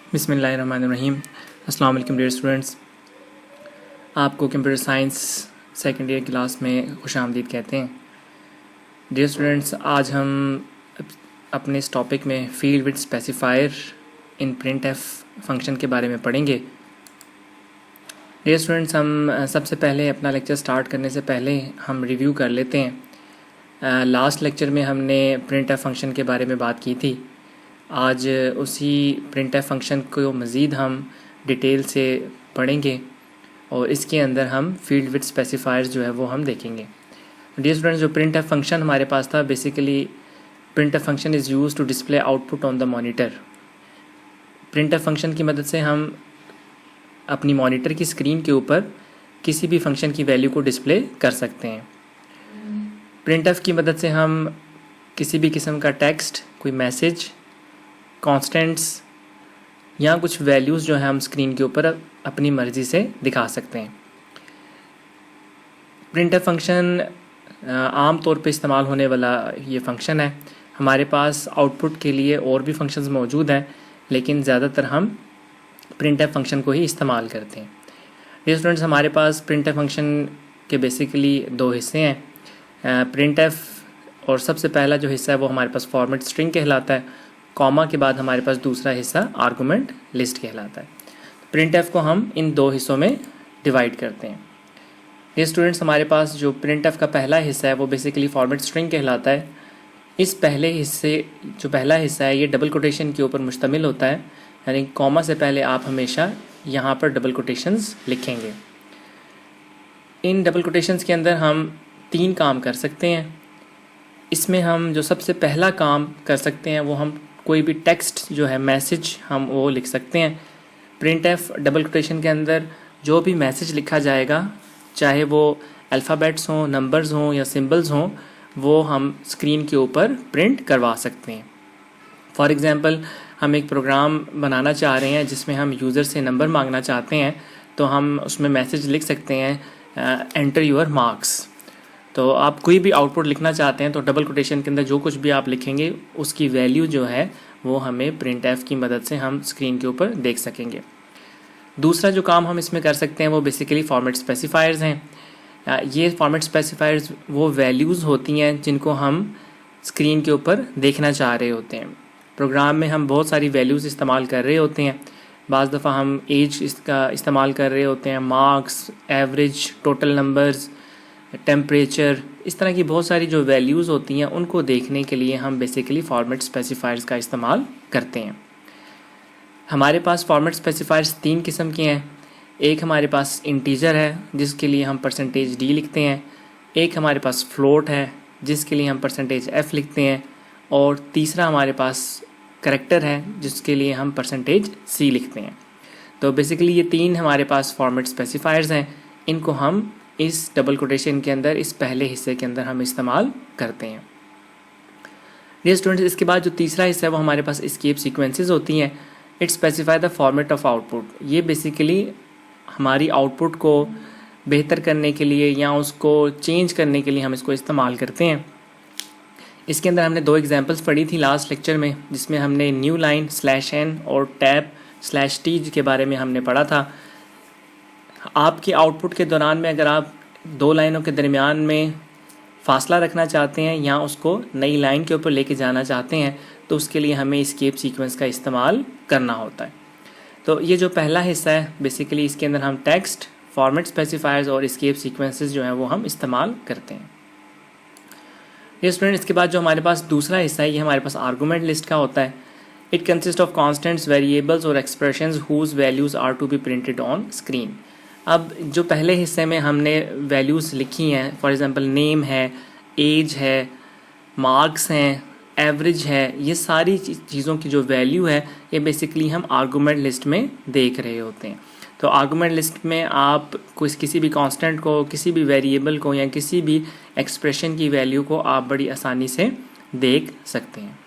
बिस्मिल्लाहिर्रहमानिर्रहीम। अस्सलाम वालेकुम डियर स्टूडेंट्स, आपको computer science second year class में खुशामदीद कहते हैं। डियर स्टूडेंट्स, आज हम अपने इस टॉपिक में field with specifier in print F function के बारे में पढ़ेंगे। डियर स्टूडेंट्स, हम सबसे पहले अपना लेक्चर स्टार्ट करने से पहले हम रिव्यू कर लेते हैं। लास्ट लेक्चर में हमने प्रिंट एफ फंक्शन के बारे में बात की थी। आज उसी प्रिंट एफ फंक्शन को मज़ीद हम डिटेल से पढ़ेंगे और इसके अंदर हम फील्ड विद स्पेसिफायर्स जो है वो हम देखेंगे। डियर स्टूडेंट्स, जो प्रिंट एफ फंक्शन हमारे पास था, basically print F function is used to display output on the monitor. Print F function की मदद से हम अपनी मॉनिटर की स्क्रीन के ऊपर किसी भी फंक्शन की वैल्यू को डिस्प्ले कर सकते हैं। प्रिंट एफ की मदद से हम किसी भी किस्म का टेक्स्ट, कोई मैसेज, कॉन्स्टेंट्स या कुछ वैल्यूज़ जो है हम स्क्रीन के ऊपर अपनी मर्ज़ी से दिखा सकते हैं। प्रिंट एफ फंक्शन आम तौर पे इस्तेमाल होने वाला ये फंक्शन है। हमारे पास आउटपुट के लिए और भी फंक्शंस मौजूद हैं, लेकिन ज़्यादातर हम प्रिंट एफ फंक्शन को ही इस्तेमाल करते हैं। ये स्टूडेंट्स, हमारे पास प्रिंट एफ फंक्शन के बेसिकली दो हिस्से हैं। प्रिंट एफ और सबसे पहला जो हिस्सा है वो हमारे पास फॉर्मेट स्ट्रिंग कहलाता है। कॉमा के बाद हमारे पास दूसरा हिस्सा आर्गूमेंट लिस्ट कहलाता है। प्रिंट एफ को हम इन दो हिस्सों में डिवाइड करते हैं। ये स्टूडेंट्स, हमारे पास जो प्रिंट एफ का पहला हिस्सा है वो बेसिकली फॉर्मेट स्ट्रिंग कहलाता है। इस पहले हिस्से जो पहला हिस्सा है ये डबल कोटेशन के ऊपर मुश्तमिल होता है, यानी कॉमा से पहले आप हमेशा यहाँ पर डबल कोटेशंस लिखेंगे। इन डबल कोटेशंस के अंदर हम 3 काम कर सकते हैं। इसमें हम जो सबसे पहला काम कर सकते हैं वो हम कोई भी टेक्स्ट जो है, मैसेज, हम वो लिख सकते हैं। प्रिंट एफ डबल कोटेशन के अंदर जो भी मैसेज लिखा जाएगा, चाहे वो अल्फ़ाबेट्स हों, नंबर्स हों या सिंबल्स हों, वो हम स्क्रीन के ऊपर प्रिंट करवा सकते हैं। फॉर एग्ज़ाम्पल, हम एक प्रोग्राम बनाना चाह रहे हैं जिसमें हम यूज़र से नंबर मांगना चाहते हैं, तो हम उसमें मैसेज लिख सकते हैं एंटर योर मार्क्स। तो आप कोई भी आउटपुट लिखना चाहते हैं तो डबल कोटेशन के अंदर जो कुछ भी आप लिखेंगे उसकी वैल्यू जो है वो हमें प्रिंट एफ की मदद से हम स्क्रीन के ऊपर देख सकेंगे। दूसरा जो काम हम इसमें कर सकते हैं वो बेसिकली फॉर्मेट स्पेसिफायर्स हैं। ये फॉर्मेट स्पेसिफायर्स वो वैल्यूज़ होती हैं जिनको हम स्क्रीन के ऊपर देखना चाह रहे होते हैं। प्रोग्राम में हम बहुत सारी वैल्यूज़ इस्तेमाल कर रहे होते हैं। बाज़ दफ़ा हम एज इसका इस्तेमाल कर रहे होते हैं, marks, average, total numbers, temperature, इस तरह की बहुत सारी जो वैल्यूज़ होती हैं उनको देखने के लिए हम बेसिकली फॉर्मेट स्पेसिफायर्स का इस्तेमाल करते हैं। हमारे पास फॉर्मेट स्पेसिफायर्स 3 किस्म के हैं। एक हमारे पास इंटीजर है जिसके लिए हम % d लिखते हैं। एक हमारे पास फ्लोट है जिसके लिए हम %f लिखते हैं। और तीसरा हमारे पास करैक्टर है जिसके लिए हम %c लिखते हैं। तो बेसिकली ये 3 हमारे पास फॉर्मेट स्पेसिफायर्स हैं। इनको हम इस डबल कोटेशन के अंदर, इस पहले हिस्से के अंदर हम इस्तेमाल करते हैं। डियर स्टूडेंट्स, इसके बाद जो तीसरा हिस्सा है वो हमारे पास एस्केप सीक्वेंसेस होती हैं। It specify the format of output. ये बेसिकली हमारी आउटपुट को बेहतर करने के लिए या उसको चेंज करने के लिए हम इसको इस्तेमाल करते हैं। इसके अंदर हमने 2 एग्जांपल्स पढ़ी थी लास्ट लेक्चर में, जिसमें हमने न्यू लाइन /n और टैब /t के बारे में हमने पढ़ा था। आपके आउटपुट के दौरान में अगर आप 2 लाइनों के दरमियान में फ़ासला रखना चाहते हैं या उसको नई लाइन के ऊपर लेके जाना चाहते हैं तो उसके लिए हमें एस्केप सीक्वेंस का इस्तेमाल करना होता है। तो ये जो पहला हिस्सा है बेसिकली इसके अंदर हम टेक्स्ट, फॉर्मेट स्पेसिफायर्स और एस्केप सीक्वेंसेस जो हैं वो हम इस्तेमाल करते हैं। ये स्टूडेंट, इसके बाद जो हमारे पास दूसरा हिस्सा है ये हमारे पास आर्गूमेंट लिस्ट का होता है। It consist of constants, variables और expressions whose values are to be printed on screen. अब जो पहले हिस्से में हमने वैल्यूज़ लिखी हैं, फॉर एग्ज़ाम्पल नेम है, एज है, मार्क्स हैं, एवरेज है, ये सारी चीज़ों की जो वैल्यू है ये बेसिकली हम आर्गूमेंट लिस्ट में देख रहे होते हैं। तो आर्गूमेंट लिस्ट में आप किसी भी कांस्टेंट को, किसी भी वेरिएबल को या किसी भी एक्सप्रेशन की वैल्यू को आप बड़ी आसानी से देख सकते हैं।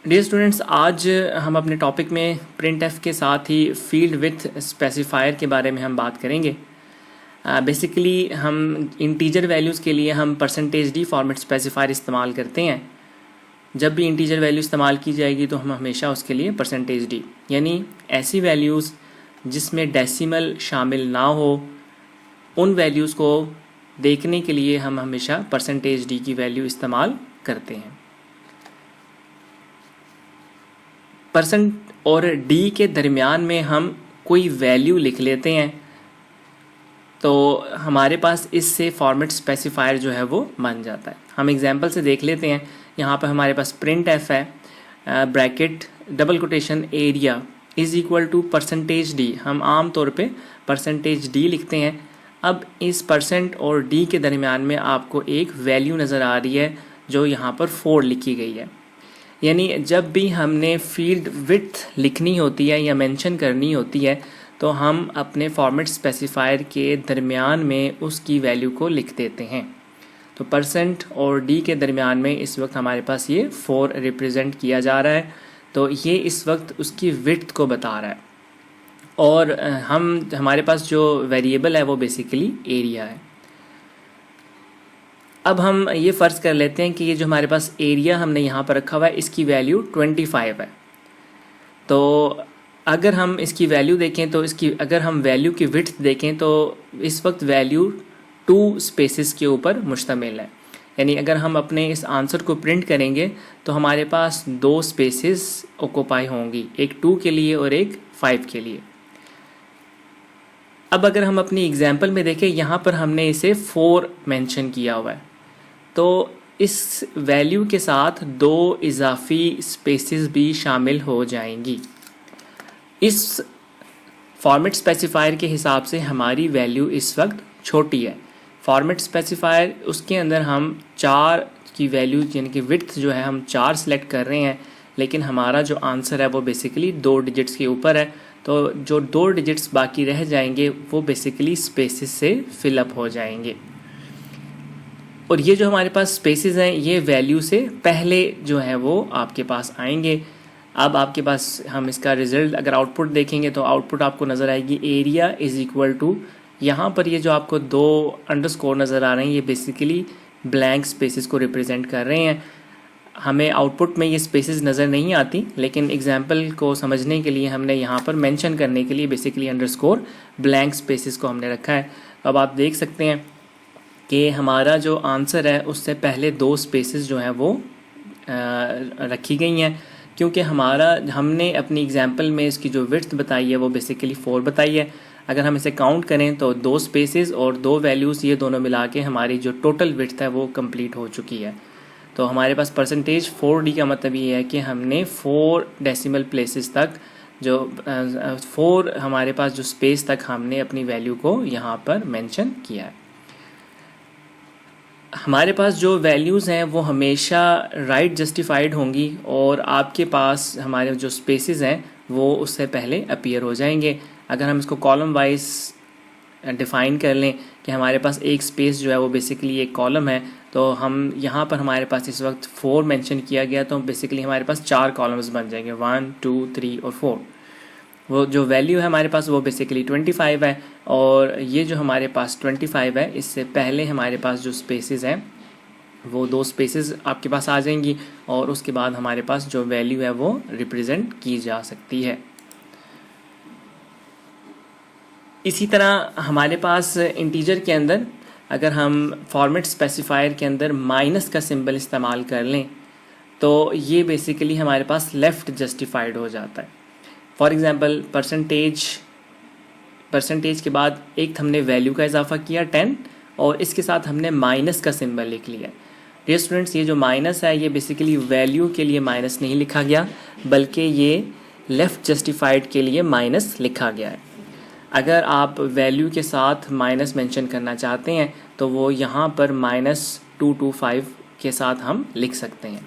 डियर स्टूडेंट्स, आज हम अपने टॉपिक में प्रिंट एफ के साथ ही फील्ड विथ स्पेसिफायर के बारे में हम बात करेंगे। बेसिकली हम इंटीजर वैल्यूज़ के लिए हम %d फॉर्मेट स्पेसिफायर इस्तेमाल करते हैं जब भी इंटीजर वैल्यू इस्तेमाल की जाएगी तो हम हमेशा उसके लिए परसेंटेज डी, यानी ऐसी वैल्यूज़ जिसमें डेसिमल शामिल ना हो उन वैल्यूज़ को देखने के लिए हम हमेशा परसेंटेज डी की वैल्यू इस्तेमाल करते हैं। परसेंट और डी के दरमियान में हम कोई वैल्यू लिख लेते हैं तो हमारे पास इससे फॉर्मेट स्पेसिफायर जो है वो बन जाता है। हम एग्जांपल से देख लेते हैं। यहाँ पर हमारे पास प्रिंट एफ है, bracket double quotation area is equal to percentage D. हम आम तौर पे परसेंटेज डी लिखते हैं। अब इस परसेंट और डी के दरमियान में आपको एक वैल्यू नज़र आ रही है जो यहाँ पर 4 लिखी गई है, यानी जब भी हमने फील्ड विड्थ लिखनी होती है या मेंशन करनी होती है तो हम अपने फॉर्मेट स्पेसिफायर के दरमियान में उसकी वैल्यू को लिख देते हैं। तो परसेंट और डी के दरमियान में इस वक्त हमारे पास ये 4 रिप्रेजेंट किया जा रहा है, तो ये इस वक्त उसकी विड्थ को बता रहा है। और हमारे पास जो वेरिएबल है वो बेसिकली एरिया है। अब हम ये फ़र्ज़ कर लेते हैं कि ये जो हमारे पास एरिया हमने यहाँ पर रखा हुआ है इसकी वैल्यू 25 है। तो अगर हम इसकी वैल्यू देखें तो अगर हम वैल्यू की विड्थ देखें तो इस वक्त वैल्यू 2 स्पेसेस के ऊपर मुश्तमिल है, यानी अगर हम अपने इस आंसर को प्रिंट करेंगे तो हमारे पास 2 स्पेसेस ऑक्यूपाई होंगी, एक 2 के लिए और एक 5 के लिए। अब अगर हम अपनी एग्जांपल में देखें, यहाँ पर हमने इसे 4 मेंशन किया हुआ है, तो इस वैल्यू के साथ 2 इजाफी स्पेसेस भी शामिल हो जाएंगी। इस फॉर्मेट स्पेसिफायर के हिसाब से हमारी वैल्यू इस वक्त छोटी है। फॉर्मेट स्पेसिफायर उसके अंदर हम 4 की वैल्यू यानी कि विड्थ जो है हम 4 सेलेक्ट कर रहे हैं, लेकिन हमारा जो आंसर है वो बेसिकली 2 डिजिट्स के ऊपर है, तो जो 2 डिजिट्स बाकी रह जाएंगे वो बेसिकली स्पेसेस से फिलअप हो जाएंगे। और ये जो हमारे पास स्पेसेस हैं ये वैल्यू से पहले जो है वो आपके पास आएंगे। अब आपके पास हम इसका रिज़ल्ट अगर आउटपुट देखेंगे तो आउटपुट आपको नज़र आएगी एरिया इज़ इक्वल टू, यहाँ पर ये जो आपको 2 अंडरस्कोर नज़र आ रहे हैं ये बेसिकली ब्लैंक स्पेसेस को रिप्रेजेंट कर रहे हैं। हमें आउटपुट में ये स्पेसेस नज़र नहीं आती, लेकिन एग्जांपल को समझने के लिए हमने यहाँ पर मेंशन करने के लिए बेसिकली अंडरस्कोर ब्लैंक स्पेसेस को हमने रखा है। अब आप देख सकते हैं कि हमारा जो आंसर है उससे पहले 2 स्पेसेस जो हैं वो रखी गई हैं, क्योंकि हमने अपनी एग्जांपल में इसकी जो विड्थ बताई है वो बेसिकली 4 बताई है। अगर हम इसे काउंट करें तो 2 स्पेसेस और 2 वैल्यूज़ ये दोनों मिला के हमारी जो टोटल विड्थ है वो कंप्लीट हो चुकी है। तो हमारे पास परसेंटेज 4D का मतलब ये है कि हमने 4 डेसिमल प्लेसेस तक जो 4 हमारे पास जो स्पेस तक हमने अपनी वैल्यू को यहाँ पर मेंशन किया है। हमारे पास जो वैल्यूज़ हैं वो हमेशा राइट जस्टिफाइड होंगी और आपके पास हमारे जो स्पेसेस हैं वो उससे पहले अपीयर हो जाएंगे। अगर हम इसको कॉलम वाइज डिफ़ाइन कर लें कि हमारे पास एक स्पेस जो है वो बेसिकली एक कॉलम है, तो हम यहाँ पर हमारे पास इस वक्त 4 मेंशन किया गया, तो बेसिकली हमारे पास 4 कॉलम्स बन जाएंगे 1, 2, 3 और 4। वो जो वैल्यू है हमारे पास वो बेसिकली 25 है, और ये जो हमारे पास 25 है इससे पहले हमारे पास जो स्पेसेस हैं वो 2 स्पेसेस आपके पास आ जाएंगी और उसके बाद हमारे पास जो वैल्यू है वो रिप्रेजेंट की जा सकती है। इसी तरह हमारे पास इंटीजर के अंदर अगर हम फॉर्मेट स्पेसिफायर के अंदर माइनस का सिंबल इस्तेमाल कर लें तो ये बेसिकली हमारे पास लेफ़्ट जस्टिफाइड हो जाता है। फॉर एग्ज़ाम्पल परसेंटेज के बाद एक हमने वैल्यू का इजाफा किया 10 और इसके साथ हमने माइनस का सिंबल लिख लिया। डियर स्टूडेंट्स, ये जो माइनस है ये बेसिकली वैल्यू के लिए माइनस नहीं लिखा गया, बल्कि ये लेफ़्ट जस्टिफाइड के लिए माइनस लिखा गया है। अगर आप वैल्यू के साथ माइनस मेंशन करना चाहते हैं तो वो यहाँ पर -225 के साथ हम लिख सकते हैं।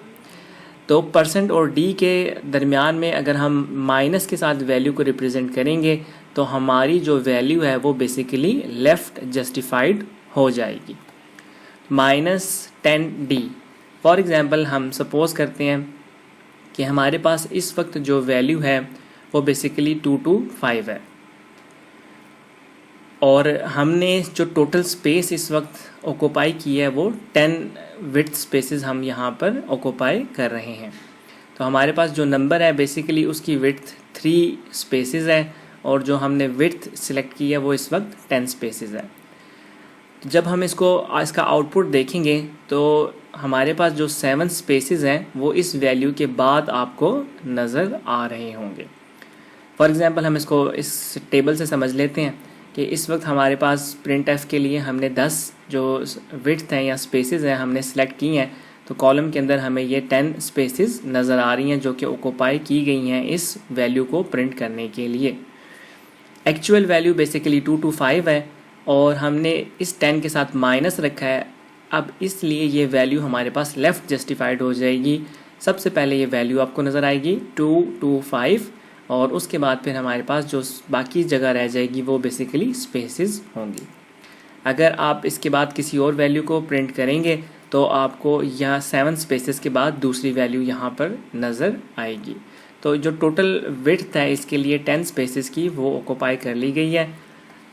तो परसेंट और डी के दरमियान में अगर हम माइनस के साथ वैल्यू को रिप्रेजेंट करेंगे तो हमारी जो वैल्यू है वो बेसिकली लेफ़्ट जस्टिफाइड हो जाएगी। -10D फॉर एग्ज़ाम्पल हम सपोज़ करते हैं कि हमारे पास इस वक्त जो वैल्यू है वो बेसिकली 225 है और हमने जो टोटल स्पेस इस वक्त ऑक्यूपाई की है वो 10 विड्थ स्पेसेस हम यहाँ पर ऑक्यूपाई कर रहे हैं। तो हमारे पास जो नंबर है बेसिकली उसकी विड्थ 3 स्पेसेस है और जो हमने विड्थ सिलेक्ट की है वो इस वक्त 10 स्पेसेस है। तो जब हम इसका आउटपुट देखेंगे तो हमारे पास जो 7 स्पेसेस हैं वो इस वैल्यू के बाद आपको नज़र आ रहे होंगे। फॉर एग्ज़ाम्पल हम इसको इस टेबल से समझ लेते हैं कि इस वक्त हमारे पास प्रिंट एफ के लिए हमने 10 जो विड्थ हैं या स्पेसेस हैं हमने सेलेक्ट की हैं। तो कॉलम के अंदर हमें ये 10 स्पेसेस नज़र आ रही हैं जो कि ऑक्यूपाई की गई हैं इस वैल्यू को प्रिंट करने के लिए। एक्चुअल वैल्यू बेसिकली 225 है और हमने इस 10 के साथ माइनस रखा है। अब इसलिए ये वैल्यू हमारे पास लेफ़्ट जस्टिफाइड हो जाएगी। सबसे पहले ये वैल्यू आपको नज़र आएगी 225 और उसके बाद फिर हमारे पास जो बाकी जगह रह जाएगी वो बेसिकली स्पेसेस होंगी। अगर आप इसके बाद किसी और वैल्यू को प्रिंट करेंगे तो आपको यहाँ 7 स्पेसेस के बाद दूसरी वैल्यू यहाँ पर नज़र आएगी। तो जो टोटल विड्थ है इसके लिए 10 स्पेसेस की वो ऑक्यूपाई कर ली गई है।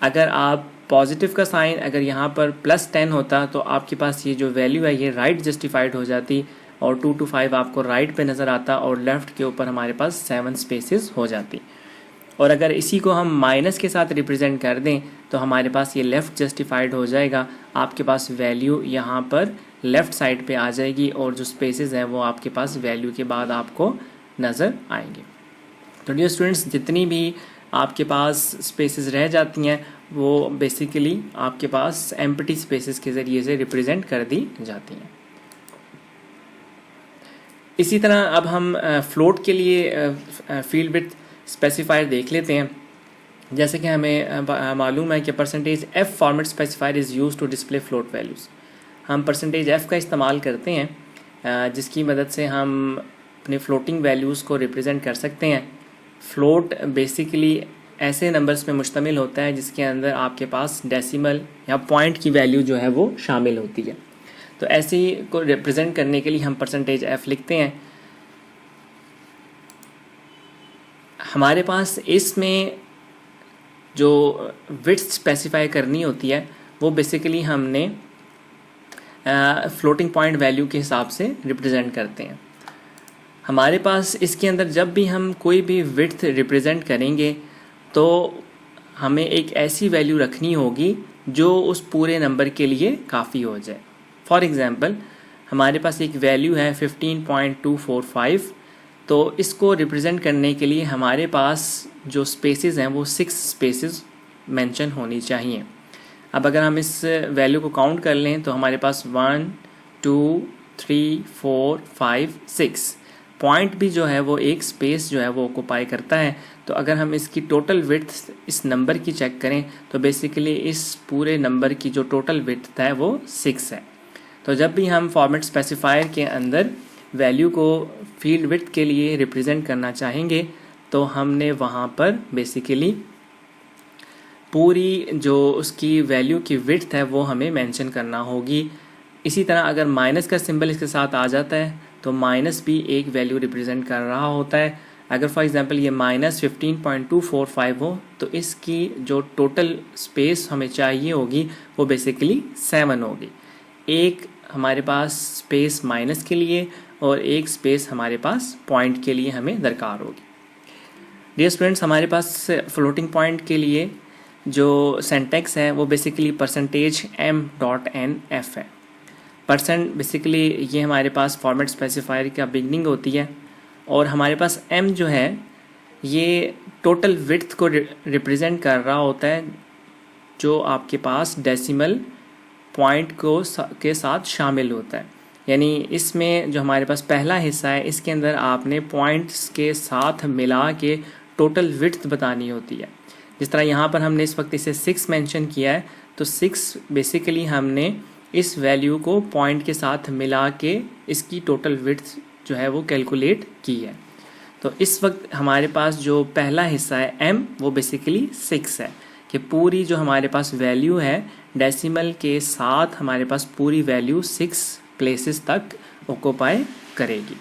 अगर आप पॉजिटिव का साइन अगर यहाँ पर +10 होता तो आपके पास ये जो वैल्यू है ये राइट जस्टिफाइड हो जाती और 225 आपको राइट पे नज़र आता और लेफ़्ट के ऊपर हमारे पास 7 स्पेसेस हो जाती। और अगर इसी को हम माइनस के साथ रिप्रेजेंट कर दें तो हमारे पास ये लेफ़्ट जस्टिफाइड हो जाएगा। आपके पास वैल्यू यहाँ पर लेफ़्ट साइड पे आ जाएगी और जो स्पेसेस हैं वो आपके पास वैल्यू के बाद आपको नज़र आएंगे। तो डियर स्टूडेंट्स, जितनी भी आपके पास स्पेसेस रह जाती हैं वो बेसिकली आपके पास एम्प्टी स्पेसेस के ज़रिए से रिप्रेजेंट कर दी जाती हैं। इसी तरह अब हम फ्लोट के लिए फील्ड विड्थ स्पेसिफायर देख लेते हैं। जैसे कि हमें मालूम है कि %f format specifier is use to display float values. हम %f का इस्तेमाल करते हैं जिसकी मदद से हम अपने फ्लोटिंग वैल्यूज़ को रिप्रेजेंट कर सकते हैं। फ्लोट बेसिकली ऐसे नंबर्स पे मुश्तमिल होता है जिसके अंदर आपके पास डेसिमल या पॉइंट की वैल्यू जो है वो शामिल होती है। तो ऐसे ही को रिप्रेजेंट करने के लिए हम %f लिखते हैं। हमारे पास इसमें जो विड्थ स्पेसिफाई करनी होती है वो बेसिकली हमने फ्लोटिंग पॉइंट वैल्यू के हिसाब से रिप्रेजेंट करते हैं। हमारे पास इसके अंदर जब भी हम कोई भी विड्थ रिप्रेजेंट करेंगे तो हमें एक ऐसी वैल्यू रखनी होगी जो उस पूरे नंबर के लिए काफ़ी हो जाए। फॉर एग्ज़ाम्पल हमारे पास एक वैल्यू है 15.245, तो इसको रिप्रेजेंट करने के लिए हमारे पास जो स्पेसेस हैं वो 6 स्पेसेस मेंशन होनी चाहिए। अब अगर हम इस वैल्यू को काउंट कर लें तो हमारे पास 1 2 3 4 5 6 पॉइंट भी जो है वो एक स्पेस जो है वो ऑक्यूपाई करता है। तो अगर हम इसकी टोटल विड्थ इस नंबर की चेक करें तो बेसिकली इस पूरे नंबर की जो टोटल विड्थ है वो 6 है। तो जब भी हम फॉर्मेट स्पेसिफायर के अंदर वैल्यू को फील्ड विड्थ के लिए रिप्रेजेंट करना चाहेंगे तो हमने वहाँ पर बेसिकली पूरी जो उसकी वैल्यू की विड्थ है वो हमें मेंशन करना होगी। इसी तरह अगर माइनस का सिंबल इसके साथ आ जाता है तो माइनस भी एक वैल्यू रिप्रेजेंट कर रहा होता है। अगर फॉर एग्जांपल ये -15.245 हो तो इसकी जो टोटल स्पेस हमें चाहिए होगी वो बेसिकली 7 होगी। एक हमारे पास स्पेस माइनस के लिए और एक स्पेस हमारे पास पॉइंट के लिए हमें दरकार होगी। डियर स्टूडेंट्स, हमारे पास फ्लोटिंग पॉइंट के लिए जो सिंटैक्स है वो बेसिकली %m.nf है। % बेसिकली ये हमारे पास फॉर्मेट स्पेसिफायर का बिगनिंग होती है और हमारे पास m जो है ये टोटल विड्थ को रिप्रेजेंट कर रहा होता है जो आपके पास डेसिमल पॉइंट के साथ शामिल होता है। यानी इसमें जो हमारे पास पहला हिस्सा है इसके अंदर आपने पॉइंट्स के साथ मिला के टोटल विड्थ बतानी होती है। जिस तरह यहाँ पर हमने इस वक्त इसे 6 मेंशन किया है तो 6 बेसिकली हमने इस वैल्यू को पॉइंट के साथ मिला के इसकी टोटल विड्थ जो है वो कैलकुलेट की है। तो इस वक्त हमारे पास जो पहला हिस्सा है m वो बेसिकली 6 है कि पूरी जो हमारे पास वैल्यू है डेसिमल के साथ हमारे पास पूरी वैल्यू 6 प्लेसेस तक ऑक्यूपाई करेगी।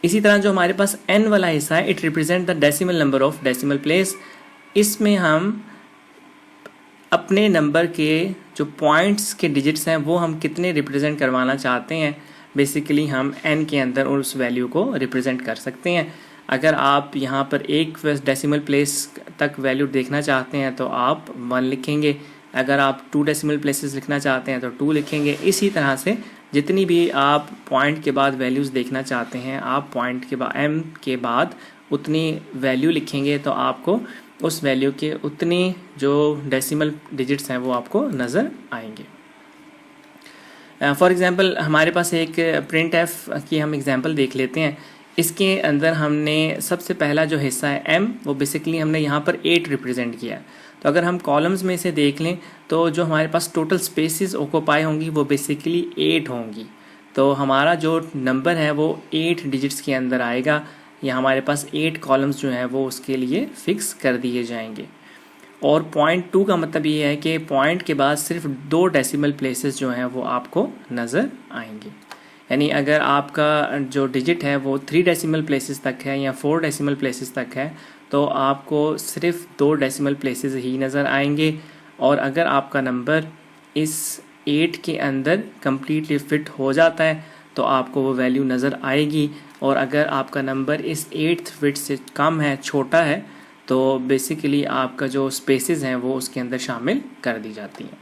इसी तरह जो हमारे पास n वाला हिस्सा है it represent the decimal number of decimal place. इसमें हम अपने नंबर के जो पॉइंट्स के डिजिट्स हैं वो हम कितने रिप्रेजेंट करवाना चाहते हैं, बेसिकली हम n के अंदर उस वैल्यू को रिप्रेजेंट कर सकते हैं। अगर आप यहाँ पर एक डेसिमल प्लेस तक वैल्यू देखना चाहते हैं तो आप 1 लिखेंगे, अगर आप 2 डेसिमल प्लेसेस लिखना चाहते हैं तो 2 लिखेंगे। इसी तरह से जितनी भी आप पॉइंट के बाद वैल्यूज़ देखना चाहते हैं, आप पॉइंट के बाद m के बाद उतनी वैल्यू लिखेंगे तो आपको उस वैल्यू के उतनी जो डेसिमल डिजिट्स हैं वो आपको नज़र आएंगे। फॉर एग्ज़ाम्पल हमारे पास एक प्रिंट एफ की हम एग्ज़ाम्पल देख लेते हैं। इसके अंदर हमने सबसे पहला जो हिस्सा है m, वो बेसिकली हमने यहाँ पर 8 रिप्रेजेंट किया है। तो अगर हम कॉलम्स में से देख लें तो जो हमारे पास टोटल स्पेसेस ऑक्यूपाई होंगी वो बेसिकली 8 होंगी। तो हमारा जो नंबर है वो 8 डिजिट्स के अंदर आएगा, या हमारे पास 8 कॉलम्स जो हैं वो उसके लिए फ़िक्स कर दिए जाएंगे। और पॉइंट 2 का मतलब ये है कि पॉइंट के बाद सिर्फ 2 डेसिमल प्लेसेस जो हैं वो आपको नज़र आएंगे। यानी अगर आपका जो डिजिट है वो 3 डेसिमल प्लेसेस तक है या 4 डेसिमल प्लेसेस तक है तो आपको सिर्फ 2 डेसिमल प्लेसेस ही नज़र आएंगे। और अगर आपका नंबर इस 8 के अंदर कम्प्लीटली फिट हो जाता है तो आपको वो वैल्यू नज़र आएगी। और अगर आपका नंबर इस 8th फिट से कम है, छोटा है, तो बेसिकली आपका जो स्पेसेस हैं वो उसके अंदर शामिल कर दी जाती हैं।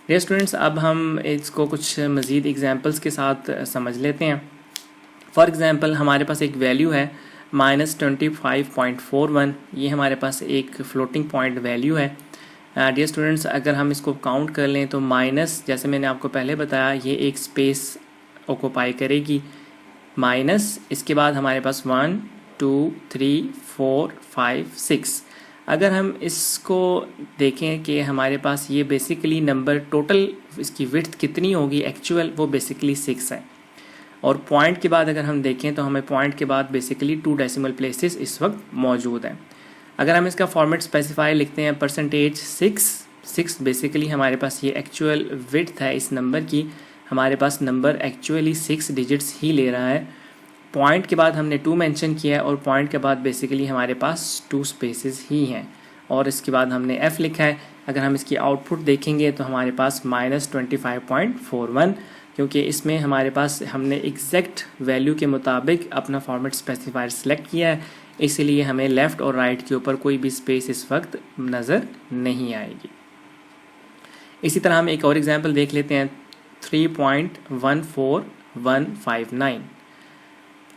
डियर स्टूडेंट्स, अब हम इसको कुछ मज़ीद एग्जांपल्स के साथ समझ लेते हैं। फॉर एग्ज़ाम्पल हमारे पास एक वैल्यू है -25.41, ये हमारे पास एक फ्लोटिंग पॉइंट वैल्यू है। डियर स्टूडेंट्स, अगर हम इसको काउंट कर लें तो माइनस, जैसे मैंने आपको पहले बताया, ये एक स्पेस ऑक्यूपाई करेगी। माइनस इसके बाद हमारे पास 1 2 3 4 5 6। अगर हम इसको देखें कि हमारे पास ये बेसिकली नंबर टोटल इसकी विड्थ कितनी होगी एक्चुअल, वो बेसिकली 6 है। और पॉइंट के बाद अगर हम देखें तो हमें पॉइंट के बाद बेसिकली 2 डेसिमल प्लेसेस इस वक्त मौजूद हैं। अगर हम इसका फॉर्मेट स्पेसिफाई लिखते हैं %6 बेसिकली हमारे पास ये एक्चुअल विड्थ है इस नंबर की। हमारे पास नंबर एक्चुअली 6 डिजिट्स ही ले रहा है। पॉइंट के बाद हमने 2 मेंशन किया है और पॉइंट के बाद बेसिकली हमारे पास 2 स्पेसेस ही हैं। और इसके बाद हमने f लिखा है। अगर हम इसकी आउटपुट देखेंगे तो हमारे पास -25.41, क्योंकि इसमें हमारे पास हमने एग्जैक्ट वैल्यू के मुताबिक अपना फॉर्मेट स्पेसिफायर सेलेक्ट किया है, इसलिए हमें लेफ़्ट और राइट के ऊपर कोई भी स्पेस इस वक्त नज़र नहीं आएगी। इसी तरह हम एक और एग्जांपल देख लेते हैं 3.14159।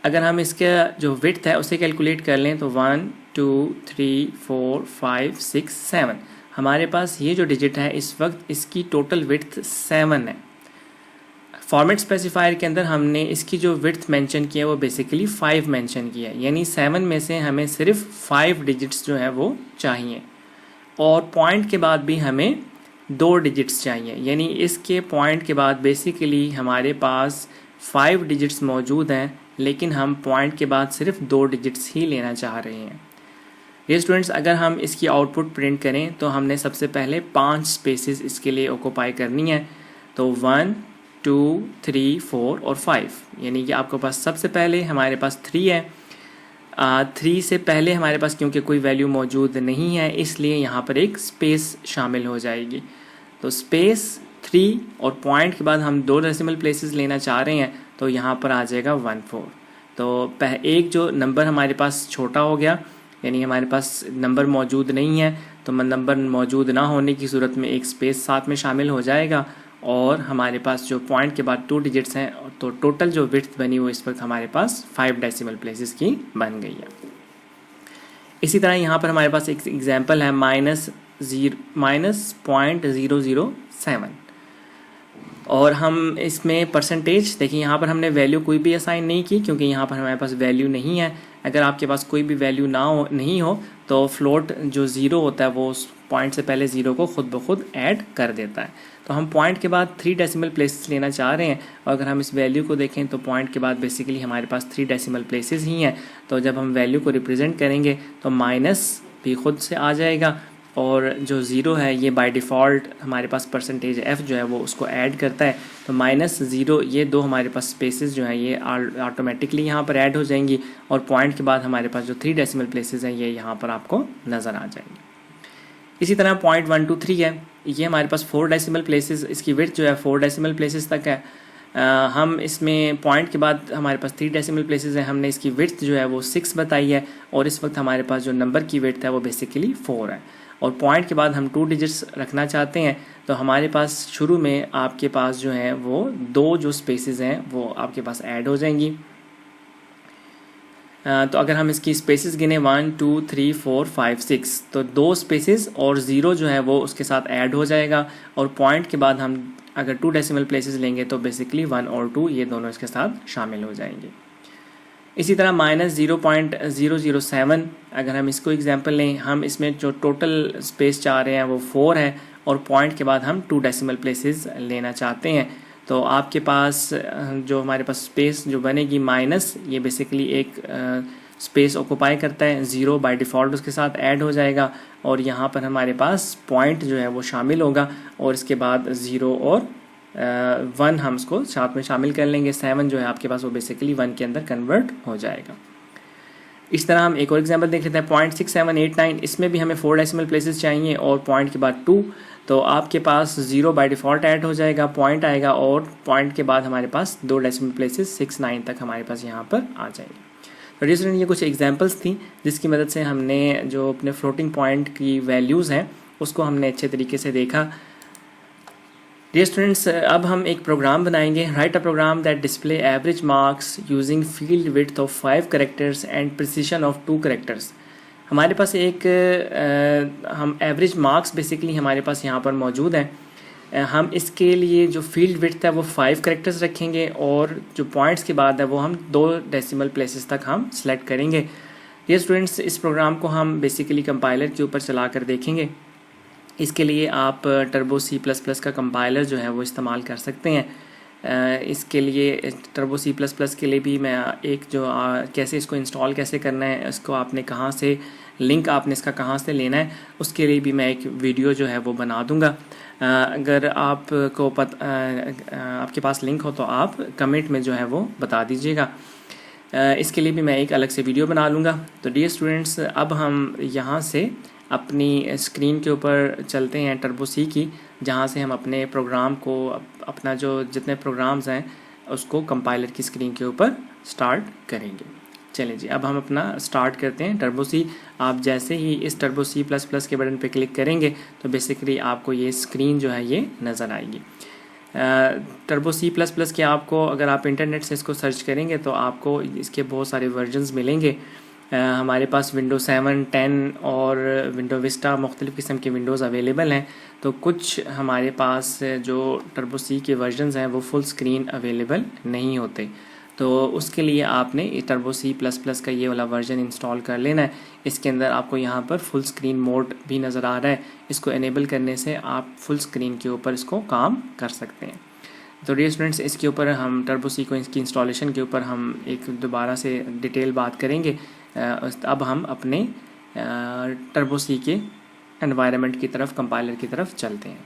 अगर हम इसका जो विड्थ है उसे कैलकुलेट कर लें तो 1 2 3 4 5 6 7, हमारे पास ये जो डिजिट है इस वक्त इसकी टोटल विड्थ 7 है। फॉर्मेट स्पेसिफायर के अंदर हमने इसकी जो विड्थ मेंशन किया है वो बेसिकली 5 मेंशन किया है, यानी 7 में से हमें सिर्फ 5 डिजिट्स जो है वो चाहिए। और पॉइंट के बाद भी हमें 2 डिजिट्स चाहिए, यानी इसके पॉइंट के बाद बेसिकली हमारे पास 5 डिजिट्स मौजूद हैं, लेकिन हम पॉइंट के बाद सिर्फ 2 डिजिट्स ही लेना चाह रहे हैं। ये स्टूडेंट्स, अगर हम इसकी आउटपुट प्रिंट करें तो हमने सबसे पहले 5 स्पेसेस इसके लिए ऑक्यूपाई करनी है। तो 1 2 3 4 और 5, यानी कि आपके पास सबसे पहले हमारे पास 3 है। 3 से पहले हमारे पास क्योंकि कोई वैल्यू मौजूद नहीं है इसलिए यहाँ पर एक स्पेस शामिल हो जाएगी। तो स्पेस 3 और पॉइंट के बाद हम 2 डेसिमल प्लेसेस लेना चाह रहे हैं तो यहाँ पर आ जाएगा 14। तो एक जो नंबर हमारे पास छोटा हो गया, यानी हमारे पास नंबर मौजूद नहीं है, तो नंबर मौजूद ना होने की सूरत में एक स्पेस साथ में शामिल हो जाएगा। और हमारे पास जो पॉइंट के बाद 2 डिजिट्स हैं तो टोटल जो विड्थ बनी वो इस वक्त हमारे पास 5 डेसिमल प्लेसेस की बन गई है। इसी तरह यहाँ पर हमारे पास एक एग्जांपल है -0.007, और हम इसमें परसेंटेज देखिए, यहाँ पर हमने वैल्यू कोई भी असाइन नहीं की क्योंकि यहाँ पर हमारे पास वैल्यू नहीं है। अगर आपके पास कोई भी वैल्यू नहीं हो तो फ्लोट जो 0 होता है वो उस पॉइंट से पहले 0 को खुद ब खुद ऐड कर देता है। तो हम पॉइंट के बाद 3 डेसिमल प्लेसेस लेना चाह रहे हैं, और अगर हम इस वैल्यू को देखें तो पॉइंट के बाद बेसिकली हमारे पास 3 डेसिमल प्लेसेस ही हैं। तो जब हम वैल्यू को रिप्रेजेंट करेंगे तो माइनस भी खुद से आ जाएगा, और जो 0 है ये बाय डिफ़ॉल्ट हमारे पास परसेंटेज f जो है वो उसको ऐड करता है। तो -0 ये 2 हमारे पास स्पेसेस जो हैं ये ऑटोमेटिकली यहाँ पर ऐड हो जाएंगी, और पॉइंट के बाद हमारे पास जो 3 डेसिमल प्लेसेस हैं ये यहाँ पर आपको नज़र आ जाएंगे। इसी तरह 0.123 है, ये हमारे पास 4 डेसिमल प्लेसेस, इसकी विड्थ जो है 4 डेसिमल प्लेसेस तक है। हम इसमें पॉइंट के बाद हमारे पास 3 डेसिमल प्लेसेस हैं, हमने इसकी विड्थ जो है वो 6 बताई है, और इस वक्त हमारे पास जो नंबर की विड्थ है वो बेसिकली 4 है। और पॉइंट के बाद हम 2 डिजिट्स रखना चाहते हैं, तो हमारे पास शुरू में आपके पास जो है वो 2 जो स्पेसेस हैं वो आपके पास ऐड हो जाएंगी। तो अगर हम इसकी स्पेसेस गिने 1 2 3 4 5 6, तो 2 स्पेसेस और 0 जो है वो उसके साथ ऐड हो जाएगा। और पॉइंट के बाद हम अगर 2 डेसिमल प्लेसेस लेंगे तो बेसिकली 1 और 2 ये दोनों इसके साथ शामिल हो जाएंगे। इसी तरह -0.007, अगर हम इसको एग्जांपल लें, हम इसमें जो टोटल स्पेस चाह रहे हैं वो 4 है, और पॉइंट के बाद हम 2 डेसिमल प्लेसेस लेना चाहते हैं। तो आपके पास जो हमारे पास स्पेस जो बनेगी माइनस, ये बेसिकली एक स्पेस ऑक्यूपाई करता है, 0 बाय डिफ़ॉल्ट उसके साथ ऐड हो जाएगा, और यहाँ पर हमारे पास पॉइंट जो है वो शामिल होगा, और इसके बाद 0 और 1 हम उसको साथ में शामिल कर लेंगे। 7 जो है आपके पास वो बेसिकली 1 के अंदर कन्वर्ट हो जाएगा। इस तरह हम एक और एग्जांपल देख लेते हैं 0.6789, इसमें भी हमें 4 डेसिमल प्लेसेस चाहिए और पॉइंट के बाद 2, तो आपके पास 0 बाय डिफ़ॉल्ट ऐड हो जाएगा, पॉइंट आएगा, और पॉइंट के बाद हमारे पास 2 डेसिमल प्लेसेस 6 9 तक हमारे पास यहाँ पर आ जाएंगे। तो डियर स्टूडेंट, ये कुछ एग्जांपल्स थी जिसकी मदद से हमने जो अपने फ्लोटिंग पॉइंट की वैल्यूज़ हैं उसको हमने अच्छे तरीके से देखा। डियर स्टूडेंट्स, अब हम एक प्रोग्राम बनाएंगे। Write a program that display average marks using field width of 5 characters and precision of 2 characters. हमारे पास एक हम एवरेज मार्क्स बेसिकली हमारे पास यहाँ पर मौजूद हैं। हम इसके लिए जो फील्ड विड्थ है वो 5 कैरेक्टर्स रखेंगे, और जो पॉइंट्स के बाद है वो हम 2 डेसिमल प्लेसेस तक हम सेलेक्ट करेंगे। डियर स्टूडेंट्स, इस प्रोग्राम को हम बेसिकली कंपाइलर के ऊपर चला कर देखेंगे। इसके लिए आप टर्बो C++ का कंपाइलर जो है वो इस्तेमाल कर सकते हैं। इसके लिए टर्बो C++ के लिए भी मैं एक जो कैसे इसको इंस्टॉल कैसे करना है, इसको आपने कहाँ से लिंक आपने इसका कहाँ से लेना है, उसके लिए भी मैं एक वीडियो जो है वो बना दूंगा। अगर आपको आपके पास लिंक हो तो आप कमेंट में जो है वो बता दीजिएगा। इसके लिए भी मैं एक अलग से वीडियो बना लूँगा। तो डियर स्टूडेंट्स, अब हम यहाँ से अपनी स्क्रीन के ऊपर चलते हैं टर्बो C की, जहाँ से हम अपने प्रोग्राम को अपना जो जितने प्रोग्राम्स हैं उसको कंपाइलर की स्क्रीन के ऊपर स्टार्ट करेंगे। चलिए जी, अब हम अपना स्टार्ट करते हैं टर्बो C। आप जैसे ही इस टर्बो C++ के बटन पे क्लिक करेंगे तो बेसिकली आपको ये स्क्रीन जो है ये नज़र आएगी। टर्बो C++ के आपको अगर आप इंटरनेट से इसको सर्च करेंगे तो आपको इसके बहुत सारे वर्जन्स मिलेंगे। हमारे पास विंडोज़ 7, 10 और विंडो विस्टा मुख्तलिफ़ किस्म के विंडोज़ अवेलेबल हैं। तो कुछ हमारे पास जो टर्बो C के वर्जन्स हैं वो फुल स्क्रीन अवेलेबल नहीं होते, तो उसके लिए आपने टर्बो C++ का ये वाला वर्जन इंस्टॉल कर लेना है। इसके अंदर आपको यहाँ पर फुल स्क्रीन मोड भी नज़र आ रहा है, इसको इनेबल करने से आप फुल स्क्रीन के ऊपर इसको काम कर सकते हैं। तो डियर स्टूडेंट्स, इसके ऊपर हम टर्बो C को इसकी इंस्टॉलेशन के ऊपर हम एक दोबारा से डिटेल बात करेंगे। अब हम अपने टर्बो C के एनवायरनमेंट की तरफ, कंपाइलर की तरफ चलते हैं।